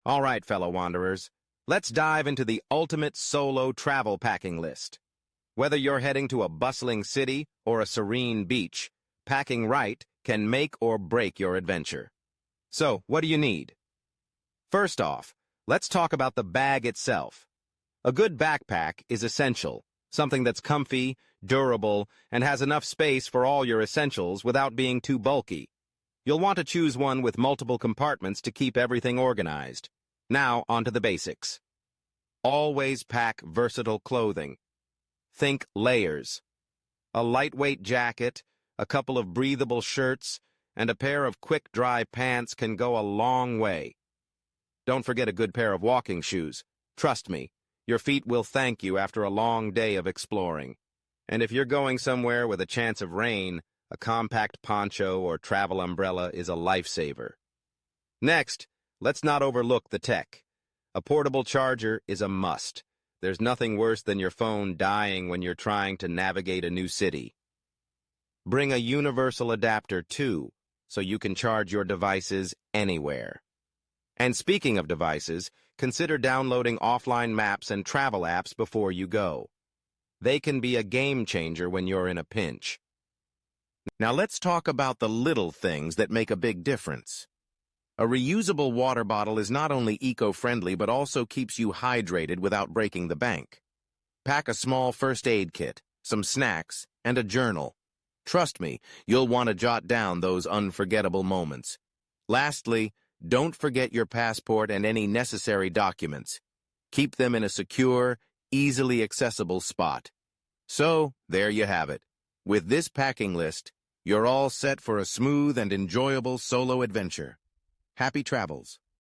All right, fellow wanderers, let's dive into the ultimate solo travel packing list. Whether you're heading to a bustling city or a serene beach, packing right can make or break your adventure. So, what do you need? First off, let's talk about the bag itself. A good backpack is essential, something that's comfy, durable, and has enough space for all your essentials without being too bulky. You'll want to choose one with multiple compartments to keep everything organized. Now, onto the basics. Always pack versatile clothing. Think layers. A lightweight jacket, a couple of breathable shirts, and a pair of quick-dry pants can go a long way. Don't forget a good pair of walking shoes. Trust me, your feet will thank you after a long day of exploring. And if you're going somewhere with a chance of rain, a compact poncho or travel umbrella is a lifesaver. Next, let's not overlook the tech. A portable charger is a must. There's nothing worse than your phone dying when you're trying to navigate a new city. Bring a universal adapter, too, so you can charge your devices anywhere. And speaking of devices, consider downloading offline maps and travel apps before you go. They can be a game changer when you're in a pinch. Now let's talk about the little things that make a big difference. A reusable water bottle is not only eco-friendly but also keeps you hydrated without breaking the bank. Pack a small first aid kit, some snacks, and a journal. Trust me, you'll want to jot down those unforgettable moments. Lastly, don't forget your passport and any necessary documents. Keep them in a secure, easily accessible spot. So, there you have it. With this packing list, you're all set for a smooth and enjoyable solo adventure. Happy travels.